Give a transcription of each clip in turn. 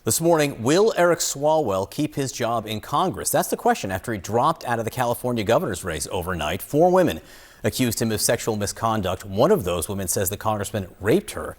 This morning, will Eric Swalwell keep his job in Congress? That's the question after he dropped out of the California governor's race overnight. 4 women accused him of sexual misconduct. One of those women says the congressman raped her.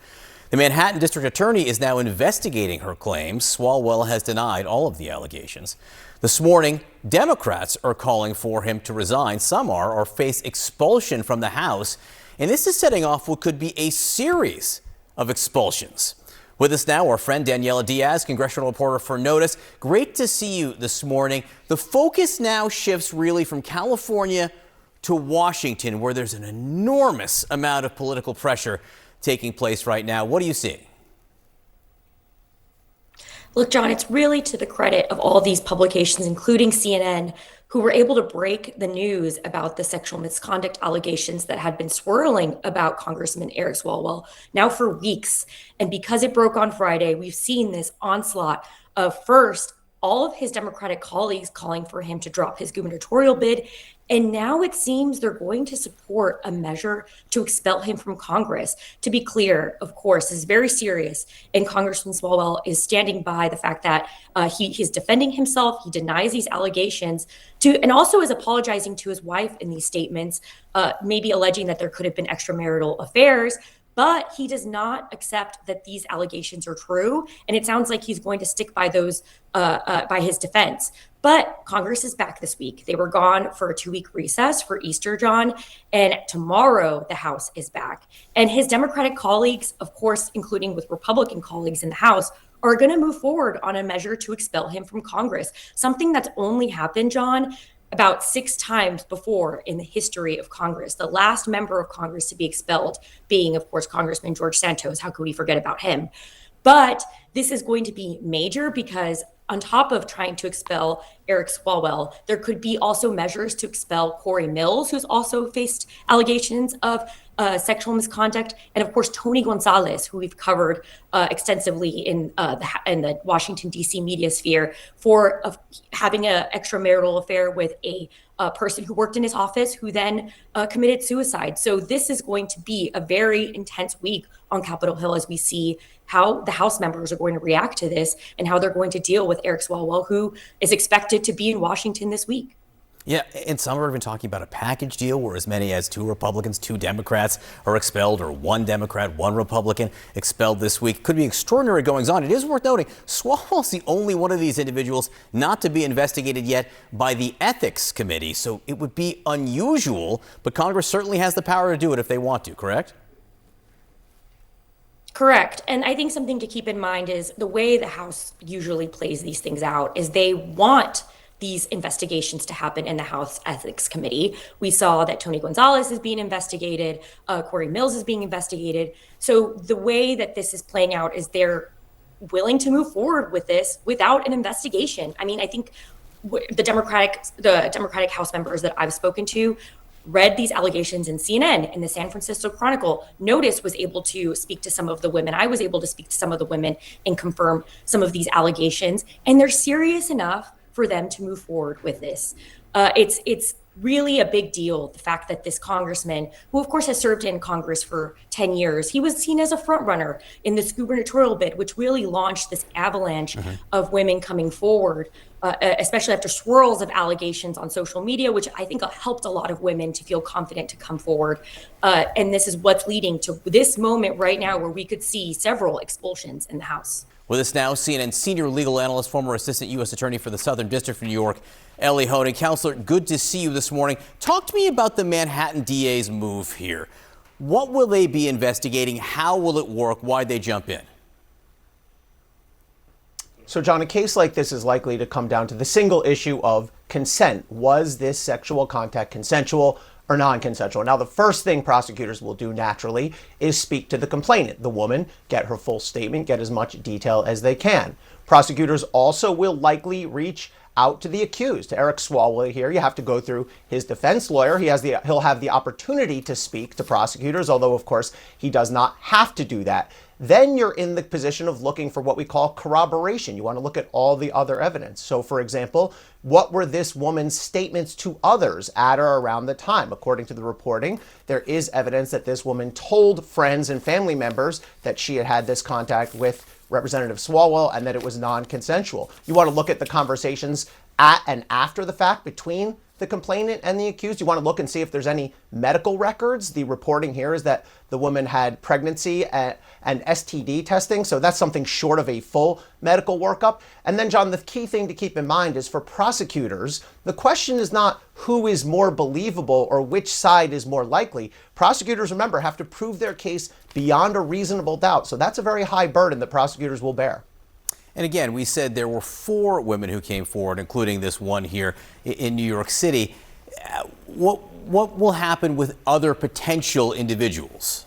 The Manhattan district attorney is now investigating her claims. Swalwell has denied all of the allegations. This morning, Democrats are calling for him to resign. Some are or face expulsion from the House. And this is setting off what could be a series of expulsions. With us now, our friend Daniella Diaz, congressional reporter for NOTUS. Great to see you this morning. The focus now shifts really from California to Washington, where there's an enormous amount of political pressure taking place right now. What are you seeing? Look, John, it's really to the credit of all these publications, including CNN, who were able to break the news about the sexual misconduct allegations that had been swirling about Congressman Eric Swalwell now for weeks. And because it broke on Friday, we've seen this onslaught of first all of his Democratic colleagues calling for him to drop his gubernatorial bid. And now it seems they're going to support a measure to expel him from Congress. To be clear, of course, this is very serious. And Congressman Swalwell is standing by the fact that he's defending himself. He denies these allegations and also is apologizing to his wife in these statements, maybe alleging that there could have been extramarital affairs. But he does not accept that these allegations are true. And it sounds like he's going to stick by those, by his defense. But Congress is back this week. They were gone for a 2-week recess for Easter, John. And tomorrow the House is back. And his Democratic colleagues, of course, including with Republican colleagues in the House, are going to move forward on a measure to expel him from Congress. Something that's only happened, John, about 6 times before in the history of Congress. The last member of Congress to be expelled being, of course, Congressman George Santos. How could we forget about him? But this is going to be major because on top of trying to expel Eric Swalwell, there could be also measures to expel Corey Mills, who's also faced allegations of sexual misconduct, and of course Tony Gonzalez, who we've covered extensively in the Washington D.C. media sphere for having an extramarital affair with a person who worked in his office, who then committed suicide. So this is going to be a very intense week on Capitol Hill as we see how the House members are going to react to this and how they're going to deal with Eric Swalwell, who is expected to be in Washington this week. Yeah, and some are even talking about a package deal where as many as 2 Republicans, 2 Democrats are expelled, or 1 Democrat, 1 Republican expelled this week. Could be extraordinary goings on. It is worth noting, Swalwell's the only one of these individuals not to be investigated yet by the Ethics Committee. So it would be unusual, but Congress certainly has the power to do it if they want to, correct? Correct. And I think something to keep in mind is the way the House usually plays these things out is they want these investigations to happen in the House Ethics Committee. We saw that Tony Gonzalez is being investigated, Corey Mills is being investigated. So the way that this is playing out is they're willing to move forward with this without an investigation. I mean, I think the Democratic House members that I've spoken to read these allegations in CNN, in the San Francisco Chronicle. NOTUS was able to speak to some of the women. I was able to speak to some of the women and confirm some of these allegations. And they're serious enough for them to move forward with this. It's really a big deal, the fact that this congressman, who of course has served in Congress for 10 years, he was seen as a front runner in this gubernatorial bid, which really launched this avalanche of women coming forward, especially after swirls of allegations on social media, which I think helped a lot of women to feel confident to come forward. And this is what's leading to this moment right now where we could see several expulsions in the House. With us now, CNN senior legal analyst, former assistant U.S. attorney for the Southern District of New York, Elie Honig. Counselor, good to see you this morning. Talk to me about the Manhattan DA's move here. What will they be investigating? How will it work? Why'd they jump in? So, John, a case like this is likely to come down to the single issue of consent. Was this sexual contact consensual or non-consensual? Now, the first thing prosecutors will do naturally is speak to the complainant, the woman, get her full statement, get as much detail as they can. Prosecutors also will likely reach out to the accused, to Eric Swalwell here. You have to go through his defense lawyer. He'll have the opportunity to speak to prosecutors, although, of course, he does not have to do that. Then you're in the position of looking for what we call corroboration. You want to look at all the other evidence. So, for example, what were this woman's statements to others at or around the time? According to the reporting, there is evidence that this woman told friends and family members that she had had this contact with Representative Swalwell, and that it was non-consensual. You want to look at the conversations at and after the fact between the complainant and the accused. You want to look and see if there's any medical records. The reporting here is that the woman had pregnancy and STD testing, so that's something short of a full medical workup. And then, John, the key thing to keep in mind is for prosecutors, the question is not who is more believable or which side is more likely. Prosecutors, remember, have to prove their case beyond a reasonable doubt. So that's a very high burden that prosecutors will bear. And again, we said there were 4 women who came forward, including this one here in New York City. What will happen with other potential individuals?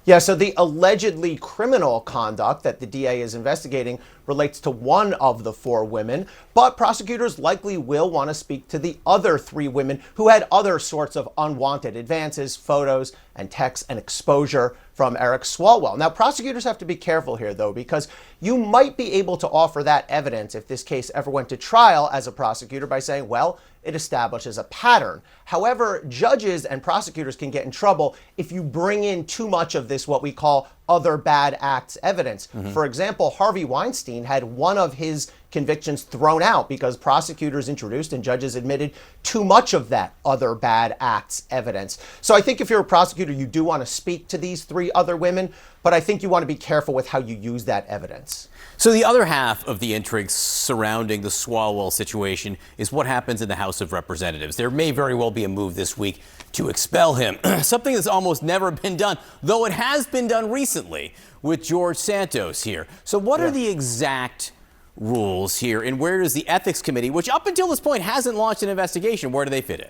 Yeah, so the allegedly criminal conduct that the DA is investigating relates to one of the 4 women, but prosecutors likely will want to speak to the other 3 women who had other sorts of unwanted advances, photos, and texts and exposure from Eric Swalwell. Now, prosecutors have to be careful here, though, because you might be able to offer that evidence if this case ever went to trial as a prosecutor by saying, well, it establishes a pattern. However, judges and prosecutors can get in trouble if you bring in too much of this, what we call other bad acts evidence. For example, Harvey Weinstein had one of his convictions thrown out because prosecutors introduced and judges admitted too much of that other bad acts evidence. So I think if you're a prosecutor, you do want to speak to these 3 other women, but I think you want to be careful with how you use that evidence. So the other half of the intrigue surrounding the Swalwell situation is what happens in the House of Representatives. There may very well be a move this week to expel him, something that's almost never been done, though it has been done recently with George Santos here. So what are the exact rules here, and where does the Ethics Committee, which up until this point hasn't launched an investigation, where do they fit in?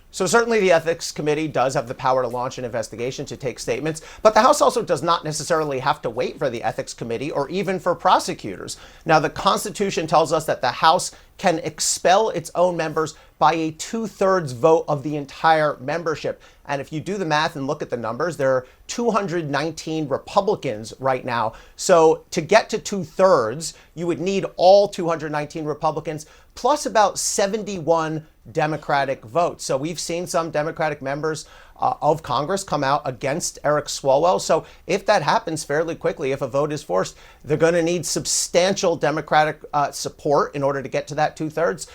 So certainly the Ethics Committee does have the power to launch an investigation, to take statements, but the House also does not necessarily have to wait for the Ethics Committee or even for prosecutors. Now, the Constitution tells us that the House can expel its own members by a 2/3 vote of the entire membership. And if you do the math and look at the numbers, there are 219 Republicans right now. So to get to 2/3, you would need all 219 Republicans plus about 71 Democratic votes. So we've seen some Democratic members of Congress come out against Eric Swalwell. So if that happens fairly quickly, if a vote is forced, they're going to need substantial Democratic support in order to get to that 2/3.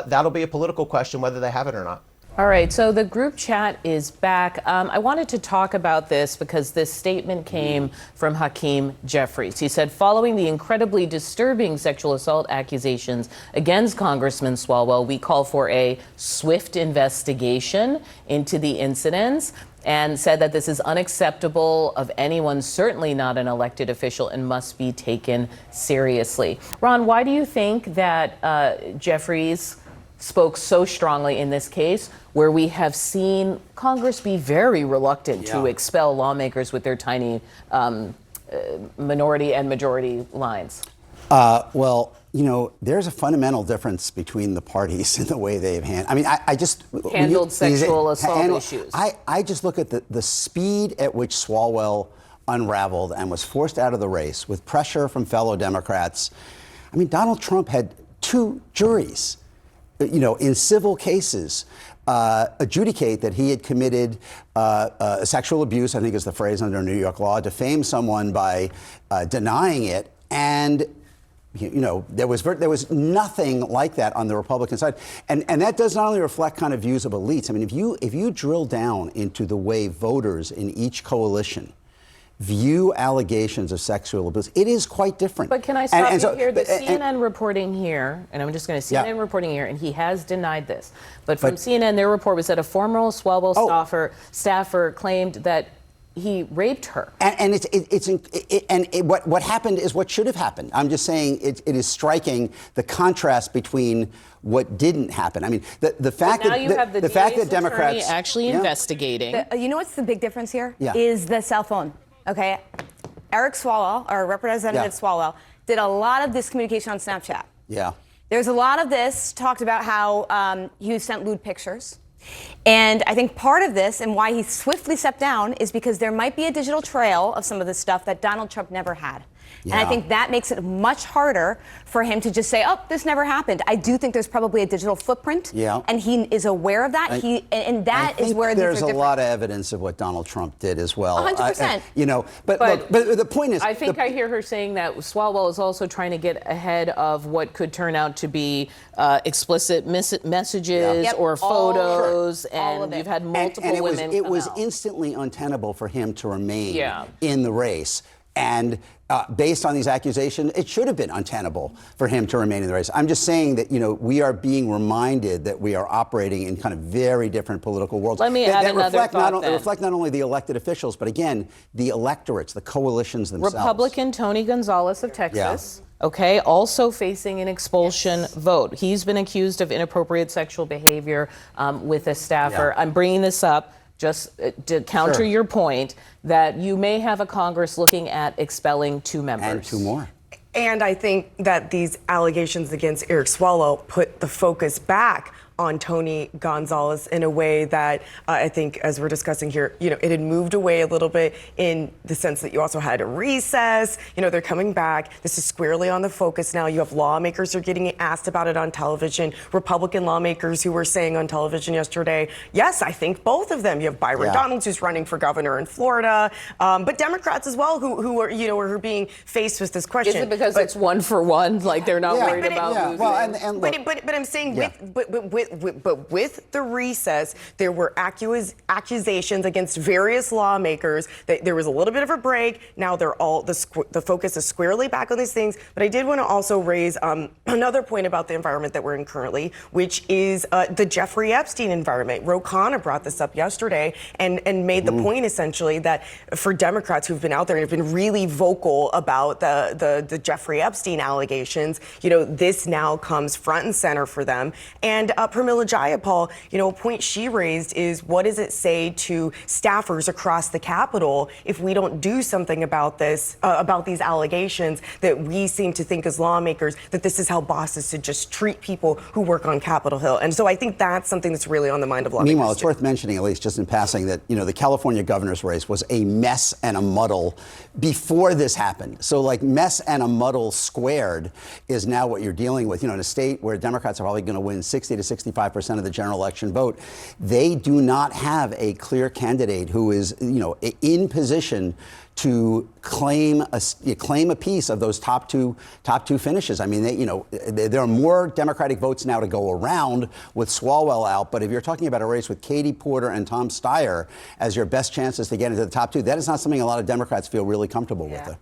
That'll be a political question whether they have it or not. All right, so the group chat is back. I wanted to talk about this because this statement came from Hakeem Jeffries. He said, following the incredibly disturbing sexual assault accusations against Congressman Swalwell, we call for a swift investigation into the incidents, and said that this is unacceptable of anyone, certainly not an elected official, and must be taken seriously. Ron, why do you think that Jeffries spoke so strongly in this case, where we have seen Congress be very reluctant to expel lawmakers with their tiny minority and majority lines? Well, you know, there's a fundamental difference between the parties in the way they've handled sexual assault issues. I just look at the speed at which Swalwell unraveled and was forced out of the race with pressure from fellow Democrats. I mean, Donald Trump had 2 juries, you know, in civil cases, adjudicate that he had committed sexual abuse, I think is the phrase under New York law, defame someone by denying it. And, you know, there was nothing like that on the Republican side. And that does not only reflect kind of views of elites. I mean, if you drill down into the way voters in each coalition view allegations of sexual abuse, it is quite different. But can I stop you here? The CNN reporting here, and I'm just going to CNN reporting here, and he has denied this. But from CNN, their report was that a former Swalwell staffer claimed that he raped her. What happened is what should have happened. I'm just saying it is striking the contrast between what didn't happen. I mean, the fact that Democrats actually investigating. You know what's the big difference here? Yeah. Is the cell phone. Okay, Eric Swalwell, or Representative Swalwell, did a lot of this communication on Snapchat. Yeah. There's a lot of this talked about how he sent lewd pictures. And I think part of this and why he swiftly stepped down is because there might be a digital trail of some of this stuff that Donald Trump never had. And I think that makes it much harder for him to just say, oh, this never happened. I do think there's probably a digital footprint. Yeah. And he is aware of that. And that is where there's a lot of evidence of what Donald Trump did as well. 100%. But look, but the point is, I think I hear her saying that Swalwell is also trying to get ahead of what could turn out to be explicit messages or photos, and you've had multiple women. It was instantly untenable for him to remain in the race. And based on these accusations, it should have been untenable for him to remain in the race. I'm just saying that, we are being reminded that we are operating in kind of very different political worlds. Let me add another thought then. Reflect not only the elected officials, but again, the electorates, the coalitions themselves. Republican Tony Gonzalez of Texas. Okay, also facing an expulsion vote. He's been accused of inappropriate sexual behavior with a staffer. I'm bringing this up just to counter your point that you may have a Congress looking at expelling 2 members. And 2 more. And I think that these allegations against Eric Swalwell put the focus back on Tony Gonzalez in a way that I think, as we're discussing here, it had moved away a little bit in the sense that you also had a recess. They're coming back. This is squarely on the focus now. You have lawmakers who are getting asked about it on television. Republican lawmakers who were saying on television yesterday, yes, I think both of them. You have Byron Donalds, who's running for governor in Florida, but Democrats as well, who are, who are being faced with this question. Is it because it's 1 for 1? Like they're not worried about losing? Well, but I'm saying with the recess, there were accusations against various lawmakers that there was a little bit of a break. Now they're all the focus is squarely back on these things. But I did want to also raise another point about the environment that we're in currently, which is the Jeffrey Epstein environment. Ro Khanna brought this up yesterday and made the point essentially that for Democrats who've been out there and have been really vocal about the Jeffrey Epstein allegations, this now comes front and center for them. And Pramila Jayapal, a point she raised is, what does it say to staffers across the Capitol if we don't do something about this, about these allegations that we seem to think as lawmakers that this is how bosses should just treat people who work on Capitol Hill? And so I think that's something that's really on the mind of lawmakers. Meanwhile, it's worth mentioning, at least just in passing, that, the California governor's race was a mess and a muddle before this happened. So like mess and a muddle squared is now what you're dealing with. In a state where Democrats are probably going to win 60 to 65% of the general election vote, they do not have a clear candidate who is, in position to claim a piece of those top two finishes. I mean, there are more Democratic votes now to go around with Swalwell out. But if you're talking about a race with Katie Porter and Tom Steyer as your best chances to get into the top 2, that is not something a lot of Democrats feel really comfortable with.